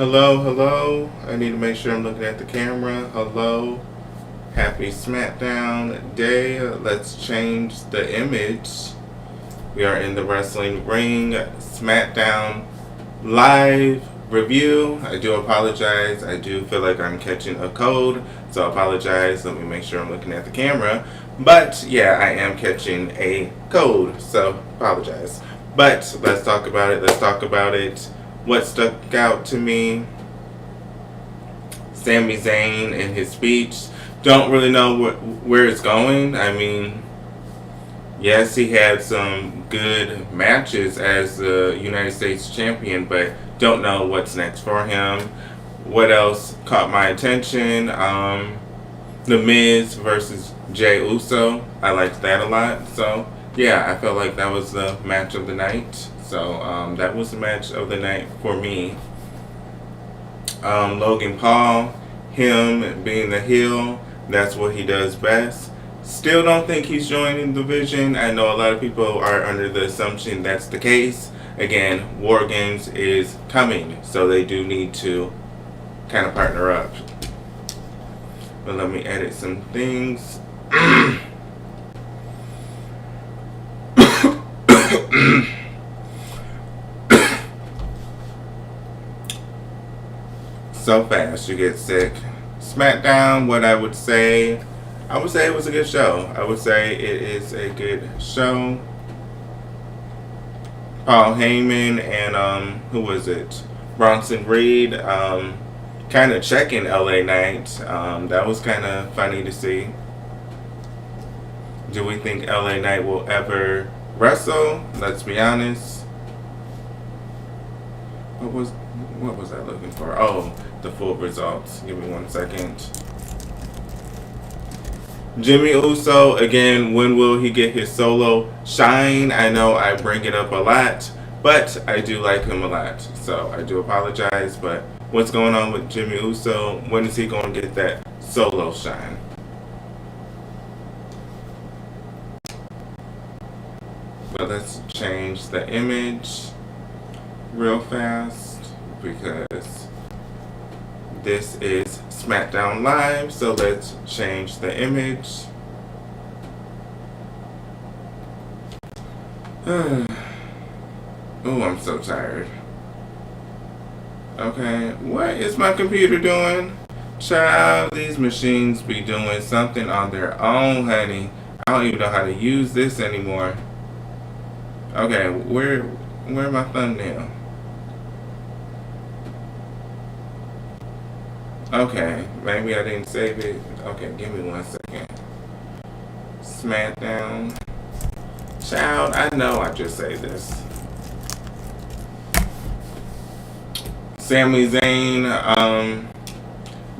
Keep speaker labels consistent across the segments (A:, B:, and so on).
A: Hello, hello. I need to make sure I'm looking at the camera. Hello. Happy Smackdown Day. Let's change the image. We are in the wrestling ring. Smackdown live review. I do apologize. I do feel like I'm catching a cold, so I apologize. Let me make sure I'm looking at the camera. But yeah, I am catching a cold, so apologize. But let's talk about it. Let's talk about it. What stuck out to me? Sami Zayn in his speech. Don't really know where it's going. I mean, yes, he had some good matches as the United States champion, but don't know what's next for him. What else caught my attention? The Miz versus Jey Uso. I liked that a lot. So, yeah, I felt like that was the match of the night. So, that was the match of the night for me. Logan Paul, him being the heel, that's what he does best. Still don't think he's joining the division. I know a lot of people are under the assumption that's the case. Again, War Games is coming, so they do need to kind of partner up. But let me edit some things. So fast you get sick. Smackdown, what I would say it was a good show. I would say it is a good show. Paul Heyman and who was it? Bronson Reed kind of checking LA Knight. That was kind of funny to see. Do we think LA Knight will ever wrestle? Let's be honest. What was I looking for? Oh, the full results. Give me 1 second. Jimmy Uso, again, when will he get his solo shine? I know I bring it up a lot, but I do like him a lot. So I do apologize, but what's going on with Jimmy Uso? When is he going to get that solo shine? But let's change the image real fast because this is Smackdown Live, so let's change the image. Oh, I'm so tired. Okay, what is my computer doing? Child, these machines be doing something on their own, honey. I don't even know how to use this anymore. Okay, where my thumbnail? Okay, maybe I didn't save it. Okay, give me 1 second. Smackdown. Child, I know I just saved this. Sami Zayn,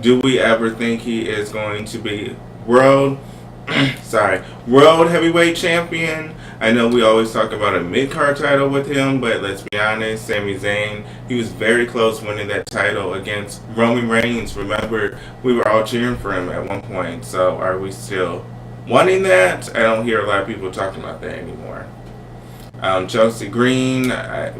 A: do we ever think he is going to be world heavyweight champion? I know we always talk about a mid-card title with him, but let's be honest, Sami Zayn, he was very close winning that title against Roman Reigns. Remember, we were all cheering for him at one point, so are we still wanting that? I don't hear a lot of people talking about that anymore. Chelsea Green,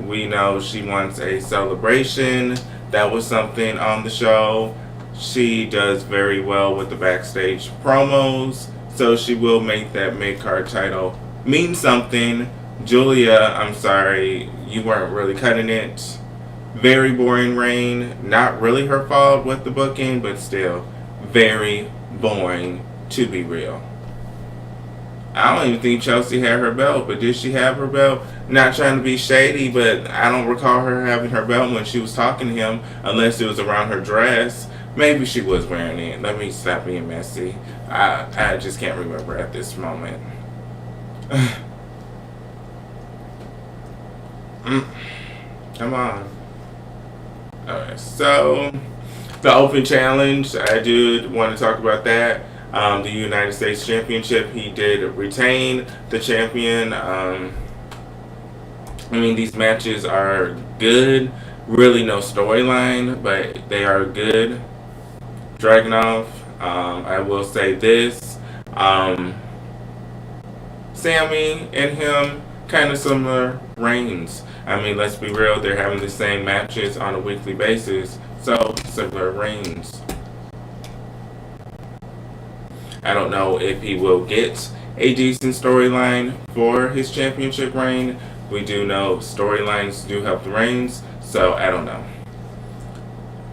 A: we know she wants a celebration. That was something on the show. She does very well with the backstage promos, so she will make that mid-card title mean something. Julia, I'm sorry, you weren't really cutting it. Very boring reign. Not really her fault with the booking, but still very boring, to be real. I don't even think Chelsea had her belt, but did she have her belt? Not trying to be shady, but I don't recall her having her belt when she was talking to him, unless it was around her dress. Maybe she was wearing it. Let me stop being messy. I just can't remember at this moment. Come on. Alright, so the Open Challenge, I did want to talk about that. The United States Championship, he did retain the champion. I mean, these matches are good. Really no storyline, but they are good. Dragunov, I will say this. Sami and him, kind of similar reigns. I mean, let's be real, they're having the same matches on a weekly basis. So, similar Reigns. I don't know if he will get a decent storyline for his championship reign. We do know storylines do help the reigns, so I don't know.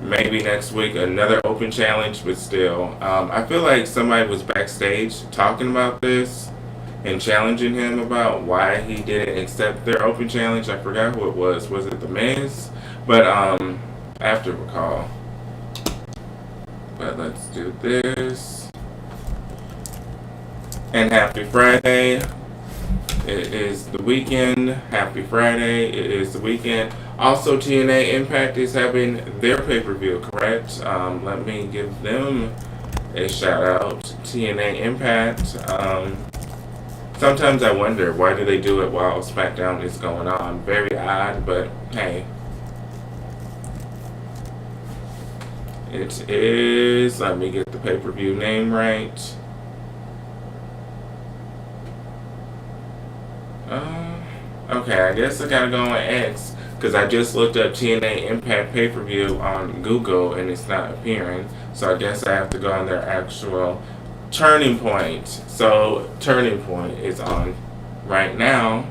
A: Maybe next week another open challenge, but still, I feel like somebody was backstage talking about this and challenging him about why he didn't accept their open challenge. I forgot who it was. Was it The Miz? But I have to recall. But let's do this. And happy Friday. It is the weekend. Happy Friday. It is the weekend. Also, TNA Impact is having their pay-per-view, correct? Let me give them a shout out. TNA Impact. Sometimes I wonder, why do they do it while Smackdown is going on? Very odd, but hey. It is, let me get the pay-per-view name right. Okay, I guess I gotta go on X, because I just looked up TNA Impact pay-per-view on Google and it's not appearing. So I guess I have to go on their actual Turning Point. So Turning Point is on right now.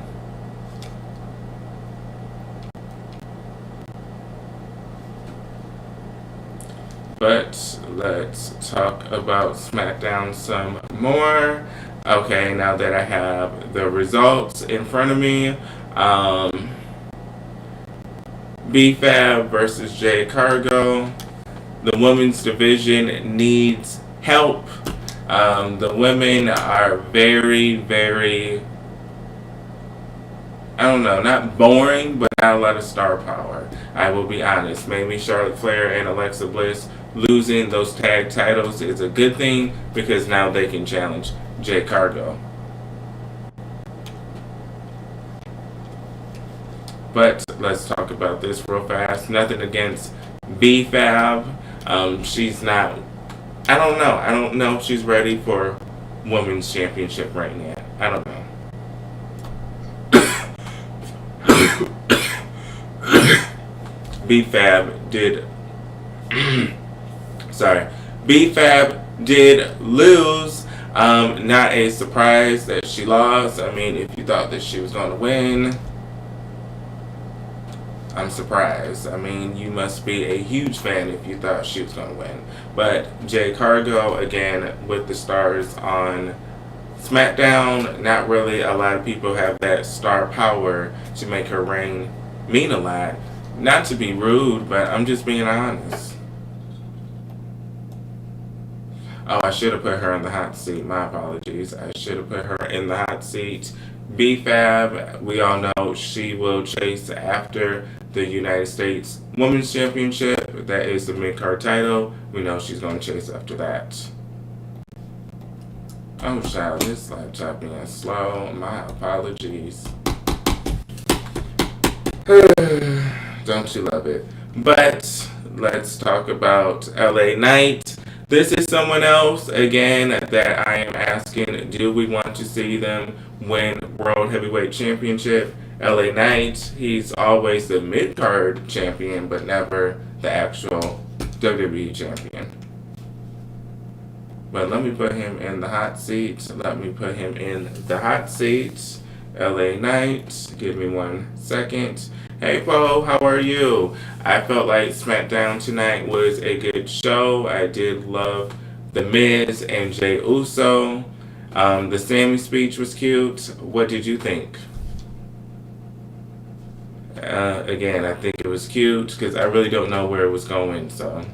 A: But let's talk about SmackDown some more. Okay, now that I have the results in front of me, B-Fab versus Jay Cargo. The women's division needs help. The women are very, very, I don't know, not boring, but not a lot of star power. I will be honest. Maybe Charlotte Flair and Alexa Bliss losing those tag titles is a good thing because now they can challenge Jay Cargo. But let's talk about this real fast. Nothing against B-Fab. She's not, I don't know. I don't know if she's ready for women's championship right now. I don't know. B-Fab did sorry. B-Fab did lose. Not a surprise that she lost. I mean, if you thought that she was going to win, I'm surprised. I mean, you must be a huge fan if you thought she was going to win. But Jay Cargo, again, with the stars on SmackDown, not really a lot of people have that star power to make her reign mean a lot. Not to be rude, but I'm just being honest. Oh, I should have put her in the hot seat. My apologies. I should have put her in the hot seat. B-Fab, we all know she will chase after the United States Women's Championship. That is the mid-card title. We know she's going to chase after that. Oh, child, this laptop being slow. My apologies. Don't you love it? But let's talk about LA Knight. This is someone else, again, that I am asking, do we want to see them win World Heavyweight Championship? LA Knight, he's always the mid-card champion, but never the actual WWE champion. But let me put him in the hot seat. Let me put him in the hot seat. LA Knight, give me 1 second. Hey, Poe, how are you? I felt like SmackDown tonight was a good show. I did love The Miz and Jey Uso. The Sami speech was cute. What did you think? Again, I think it was cute because I really don't know where it was going, so.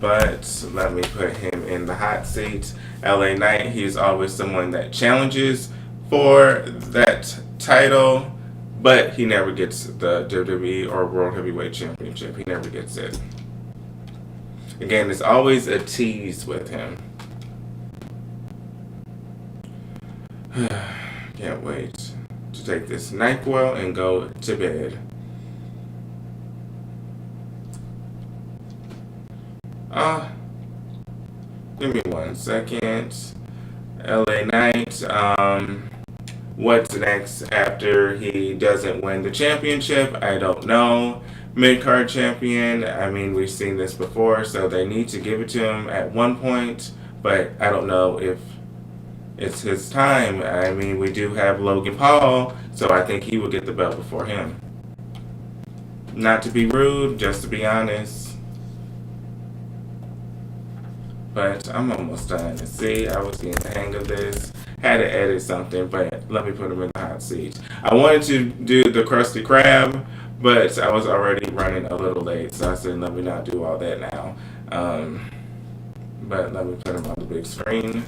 A: But let me put him in the hot seat. LA Knight, he's always someone that challenges for that title, but he never gets the WWE or World Heavyweight Championship. He never gets it. Again, it's always a tease with him. Can't wait to take this NyQuil and go to bed. Give me 1 second. LA Knight, What's next after he doesn't win the championship? I don't know. Mid-card champion, I mean, we've seen this before, so they need to give it to him at one point, but I don't know if it's his time. I mean, we do have Logan Paul, so I think he will get the belt before him. Not to be rude, just to be honest. But I'm almost done. See, I was getting the hang of this. Had to edit something, but let me put him in the hot seat. I wanted to do the Krusty Krab, but I was already running a little late, so I said let me not do all that now. But let me put him on the big screen.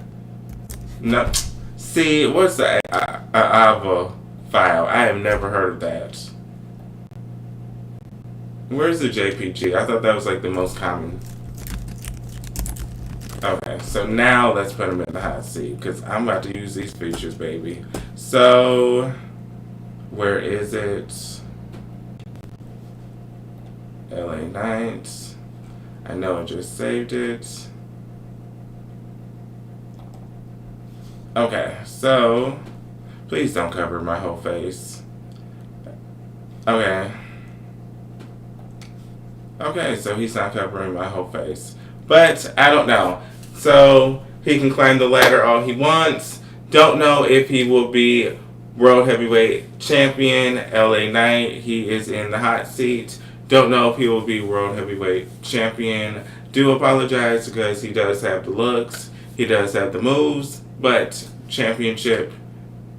A: No, see, what's the AVA file? I have never heard of that. Where's the JPG? I thought that was like the most common. Okay, so now let's put him in the hot seat because I'm about to use these features, baby. So, where is it? LA Knight. I know I just saved it. Okay, so please don't cover my whole face. Okay. Okay, so he's not covering my whole face. But I don't know. So he can climb the ladder all he wants. Don't know if he will be World Heavyweight Champion. LA Knight, he is in the hot seat. Don't know if he will be World Heavyweight Champion. Do apologize because he does have the looks. He does have the moves. But championship,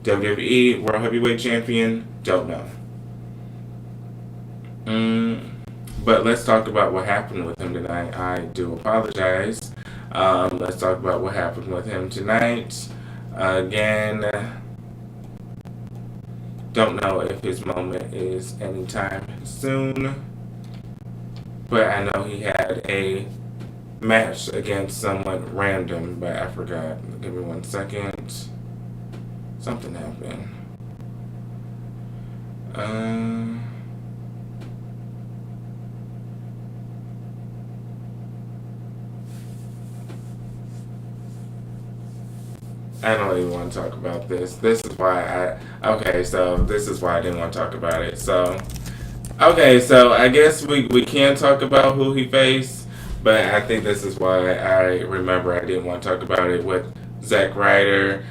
A: WWE World Heavyweight Champion, don't know. But let's talk about what happened with him tonight. I do apologize. Let's talk about what happened with him tonight. Again, don't know if his moment is anytime soon. But I know he had a match against someone random, but I forgot. Give me 1 second. Something happened. I don't even want to talk about this. This is why this is why I didn't want to talk about it. So, okay, so I guess we can talk about who he faced, but I think this is why I remember I didn't want to talk about it with Zack Ryder.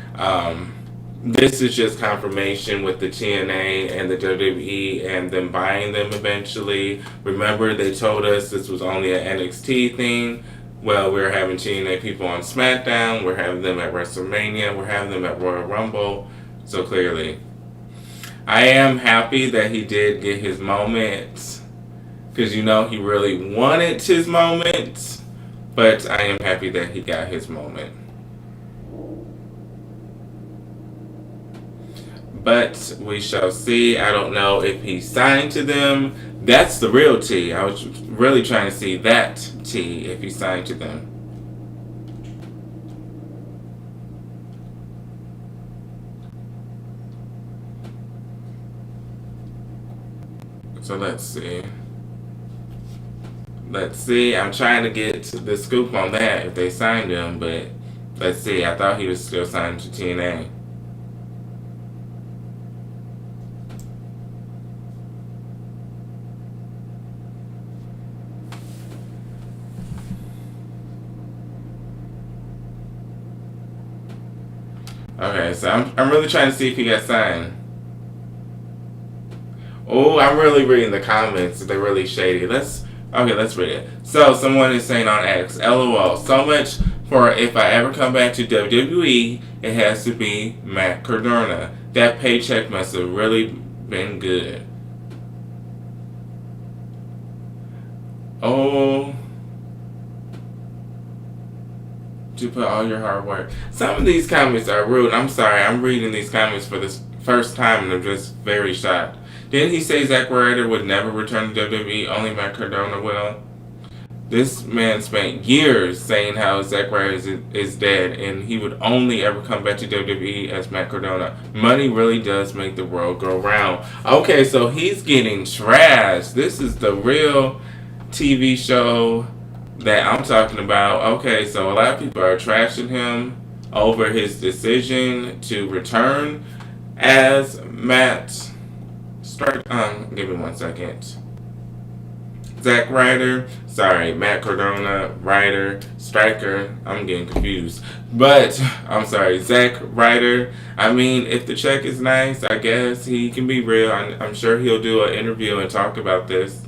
A: This is just confirmation with the TNA and the WWE and them buying them eventually. Remember, they told us this was only an NXT thing. Well, we're having TNA people on Smackdown. We're having them at WrestleMania. We're having them at Royal Rumble. So clearly, I am happy that he did get his moment. Because, you know, he really wanted his moment. But I am happy that he got his moment. But we shall see. I don't know if he signed to them. That's the real T. I was really trying to see that T if he signed to them. So let's see. Let's see. I'm trying to get the scoop on that if they signed him, but let's see. I thought he was still signed to TNA. Okay, so I'm really trying to see if he got signed. Oh, I'm really reading the comments. They're really shady. Let's read it. So someone is saying on X, LOL, so much for if I ever come back to WWE, it has to be Matt Cardona. That paycheck must have really been good. Oh, to put all your hard work. Some of these comments are rude. I'm sorry. I'm reading these comments for the first time and I'm just very shocked. Didn't he say Zack Ryder would never return to WWE? Only Matt Cardona will? This man spent years saying how Zack Ryder is dead and he would only ever come back to WWE as Matt Cardona. Money really does make the world go round. Okay, so he's getting trashed. This is the real TV show that I'm talking about. Okay, so a lot of people are trashing him over his decision to return. as Matt give me 1 second. Zack Ryder, sorry, Matt Cardona, Ryder, Striker, I'm getting confused. But, I'm sorry, Zack Ryder, I mean, if the check is nice, I guess he can be real. I'm sure he'll do an interview and talk about this.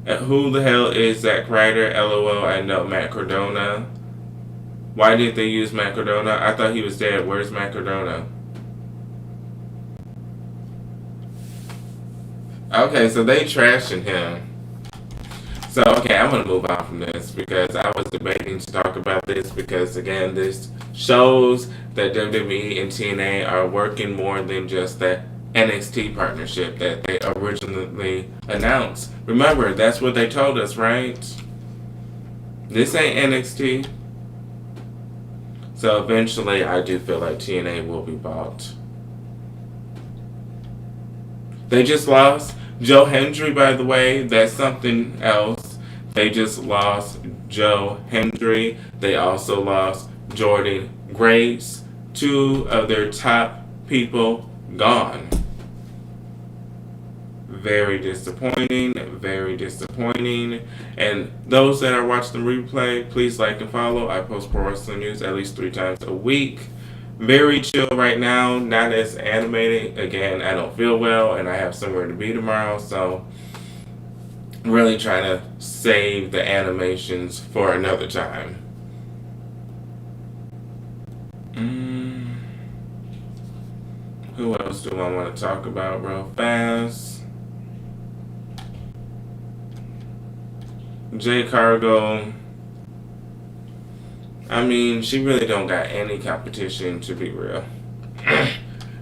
A: Who the hell is Zack Ryder? LOL, I know Matt Cardona. Why did they use Matt Cardona? I thought he was dead. Where's Matt Cardona? Okay, so they trashing him. So, okay, I'm going to move on from this because I was debating to talk about this because, again, this shows that WWE and TNA are working more than just that NXT partnership that they originally announced. Remember, that's what they told us, right? This ain't NXT. So, eventually, I do feel like TNA will be bought. They just lost Joe Hendry, by the way. That's something else. They just lost Joe Hendry. They also lost Jordan Grace. 2 of their top people gone. Very disappointing. Very disappointing. And those that are watching the replay, please like and follow. I post pro wrestling news at least 3 times a week. Very chill right now, not as animated. Again, I don't feel well and I have somewhere to be tomorrow, so I'm really trying to save the animations for another time. Who else do I want to talk about real fast? Jade Cargill. I mean, she really don't got any competition, to be real.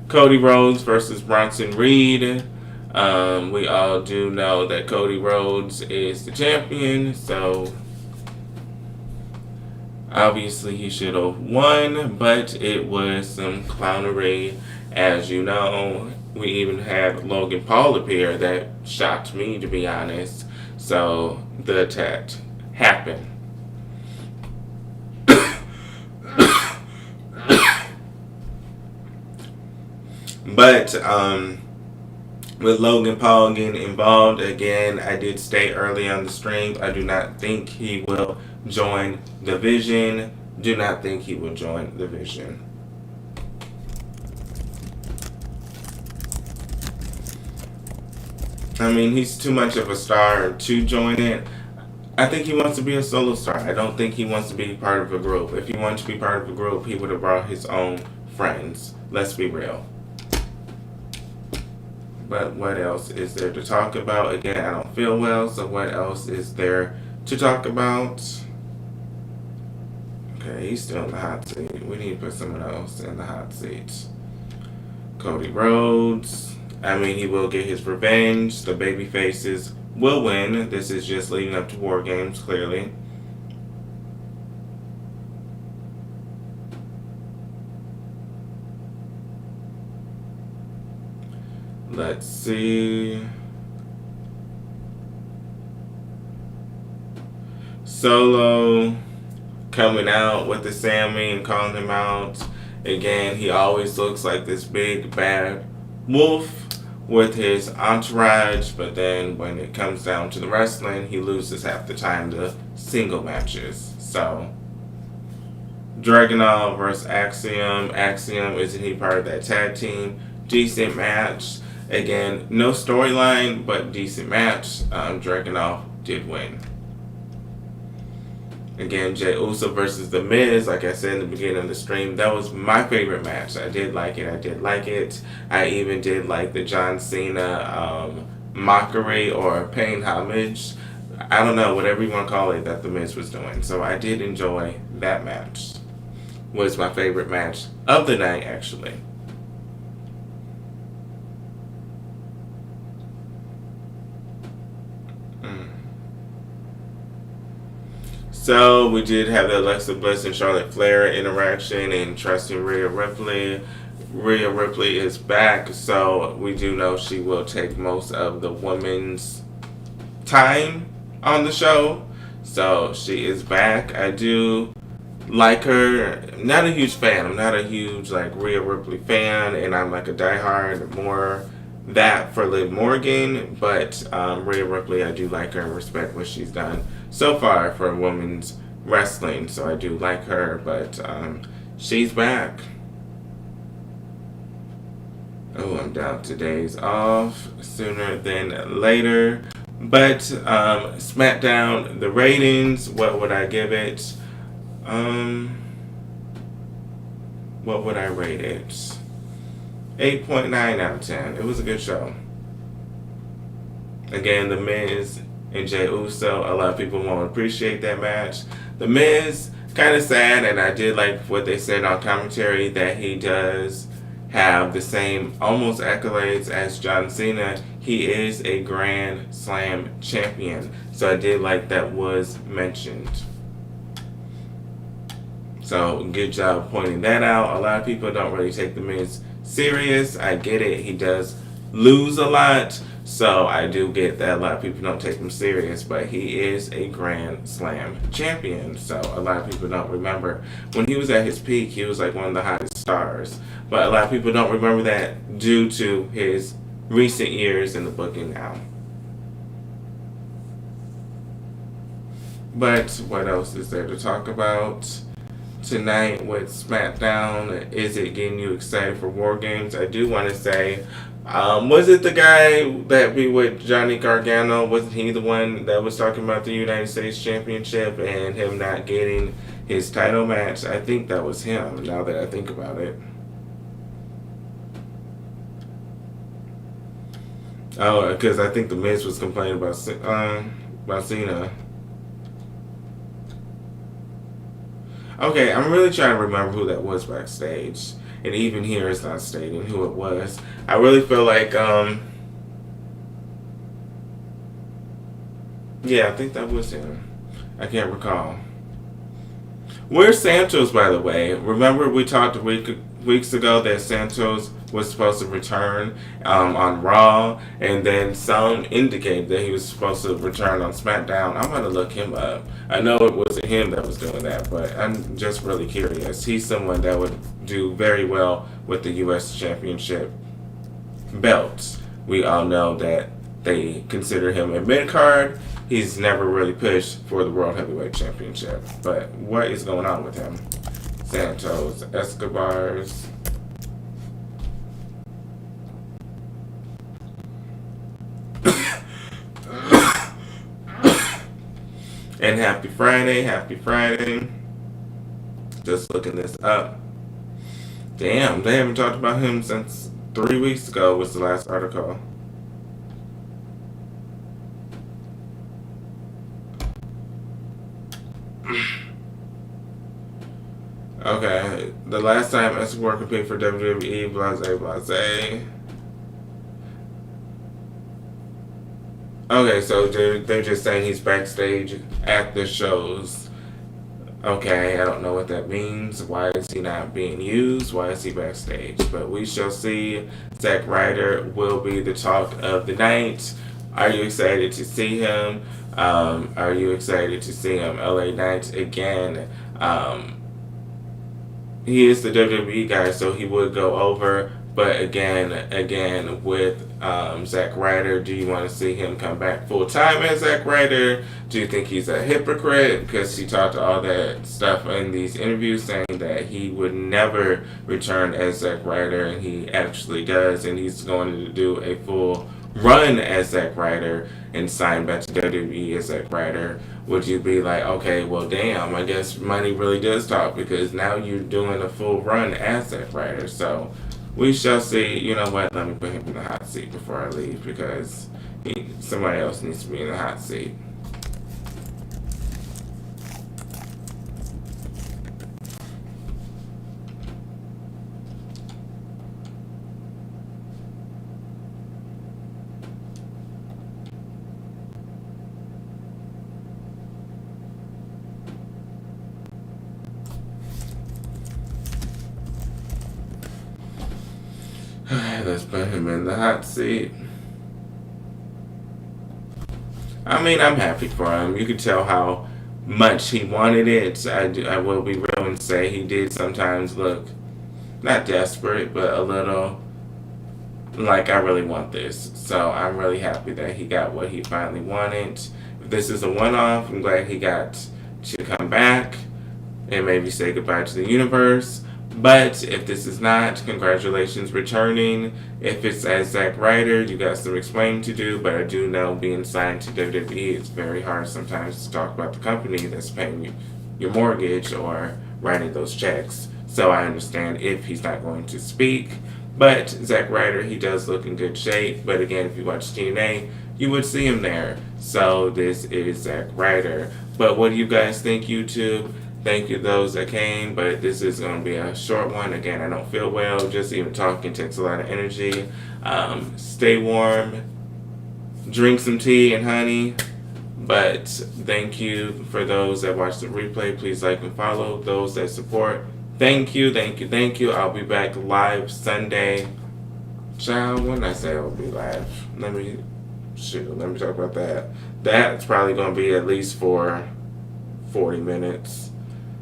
A: Cody Rhodes versus Bronson Reed. We all do know that Cody Rhodes is the champion, so obviously he should have won, but it was some clownery. As you know, we even had Logan Paul appear. That shocked me, to be honest. So the attack happened. But with Logan Paul getting involved, again, I did state early on the stream, I do not think he will join the Vision. Do not think he will join the Vision. I mean, he's too much of a star to join it. I think he wants to be a solo star. I don't think he wants to be part of a group. If he wanted to be part of a group, he would have brought his own friends. Let's be real. But what else is there to talk about? Again, I don't feel well, so what else is there to talk about? Okay, he's still in the hot seat. We need to put someone else in the hot seat. Cody Rhodes. I mean, he will get his revenge. The baby faces will win. This is just leading up to War Games, clearly. Let's see. Solo coming out with the Sami and calling him out. Again, he always looks like this big bad wolf with his entourage, but then when it comes down to the wrestling, he loses half the time to single matches. So, Dragunov versus Axiom. Axiom, isn't he part of that tag team? Decent match. Again, no storyline, but decent match. Dragunov did win. Again, Jey Uso versus The Miz, like I said in the beginning of the stream, that was my favorite match. I did like it. I even did like the John Cena mockery or paying homage. I don't know, whatever you want to call it, that The Miz was doing. So I did enjoy that match. Was my favorite match of the night, actually. So we did have the Alexa Bliss and Charlotte Flair interaction and trusting Rhea Ripley. Rhea Ripley is back, so we do know she will take most of the women's time on the show. So she is back. I do like her. Not a huge fan. I'm not a huge like Rhea Ripley fan, and I'm like a diehard more that for Liv Morgan. But Rhea Ripley, I do like her and respect what she's done so far for women's wrestling. So I do like her, but she's back. Oh, I'm down to days off sooner than later. But SmackDown, the ratings, what would I give it? What would I rate it? 8.9 out of 10. It was a good show. Again, The Miz and Jey Uso, a lot of people won't appreciate that match. The Miz, kind of sad, and I did like what they said on commentary, that he does have the same almost accolades as John Cena. He is a Grand Slam champion. So I did like that was mentioned. So good job pointing that out. A lot of people don't really take The Miz serious. I get it. He does lose a lot. So I do get that a lot of people don't take him serious, but he is a Grand Slam champion. So a lot of people don't remember when he was at his peak, he was like one of the hottest stars. But a lot of people don't remember that due to his recent years in the booking now. But what else is there to talk about tonight with SmackDown? Is it getting you excited for War Games? I do want to say, was it the guy that be with Johnny Gargano? Wasn't he the one that was talking about the United States Championship and him not getting his title match? I think that was him, now that I think about it. Oh, because I think the Miz was complaining about Cena. Okay, I'm really trying to remember who that was backstage. And even here it's not stating who it was. I really feel like, yeah, I think that was him. I can't recall. Where's Santos, by the way? Remember we talked weeks ago that Santos was supposed to return on Raw, and then some indicated that he was supposed to return on SmackDown. I'm going to look him up. I know it wasn't him that was doing that, but I'm just really curious. He's someone that would do very well with the U.S. Championship belts. We all know that they consider him a mid-card. He's never really pushed for the World Heavyweight Championship. But what is going on with him? Santos Escobar's. And happy Friday, happy Friday. Just looking this up. Damn, they haven't talked about him since 3 weeks ago was the last article. Okay, the last time Escobar competed for WWE, blase. Okay, so they're just saying he's backstage at the shows. Okay, I don't know what that means. Why is he not being used? Why is he backstage? But we shall see. Zack Ryder will be the talk of the night. Are you excited to see him? Are you excited to see him? LA Knight again. He is the WWE guy, so he would go over. But again, with Zack Ryder, do you want to see him come back full time as Zack Ryder? Do you think he's a hypocrite because he talked all that stuff in these interviews saying that he would never return as Zack Ryder, and he actually does, and he's going to do a full run as Zack Ryder and sign back to WWE as Zack Ryder? Would you be like, okay, well, damn, I guess money really does talk because now you're doing a full run as Zack Ryder? So we shall see. You know what? Let me put him in the hot seat before I leave because somebody else needs to be in the hot seat. Let's put him in the hot seat. I mean, I'm happy for him. You can tell how much he wanted it. I will be real and say he did sometimes look not desperate, but a little like I really want this. So I'm really happy that he got what he finally wanted. If this is a one-off, I'm glad he got to come back and maybe say goodbye to the universe. But if this is not, congratulations returning. If it's as Zack Ryder, you got some explaining to do, but I do know being signed to WWE, it's very hard sometimes to talk about the company that's paying you your mortgage or writing those checks. So I understand if he's not going to speak. But Zack Ryder, he does look in good shape. But again, if you watch TNA, you would see him there. So this is Zack Ryder. But what do you guys think, YouTube? Thank you those that came, but this is going to be a short one. Again, I don't feel well. Just even talking takes a lot of energy. Stay warm. Drink some tea and honey. But thank you for those that watch the replay. Please like and follow. Those that support, thank you, thank you, thank you. I'll be back live Sunday. Child, when did I say I'll be live? Let me talk about that. That's probably going to be at least for 40 minutes.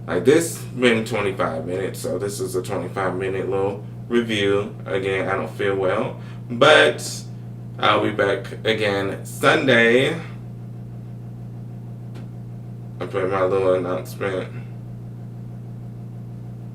A: Like this been 25 minutes, so this is a 25-minute little review. Again, I don't feel well, but I'll be back again Sunday. I put my little announcement.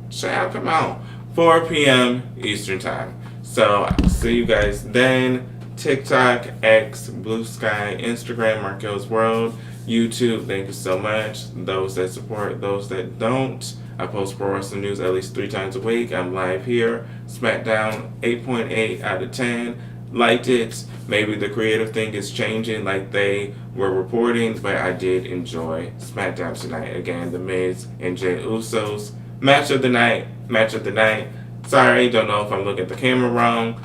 A: Child, come on. 4 p.m. Eastern Time. So, see you guys then. TikTok, X, Blue Sky, Instagram, Marquelworld, YouTube, thank you so much. Those that support, those that don't. I post pro wrestling news at least 3 times a week. I'm live here. Smackdown, 8.8 out of 10. Liked it. Maybe the creative thing is changing like they were reporting, but I did enjoy Smackdown tonight. Again, The Miz and Jey Uso's match of the night. Sorry, don't know if I'm looking at the camera wrong.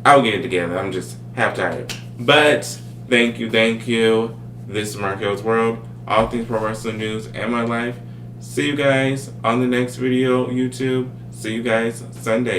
A: I'll get it together. I'm just half tired. But thank you. This is Marquelworld. All things pro wrestling news and my life. See you guys on the next video, YouTube. See you guys Sunday.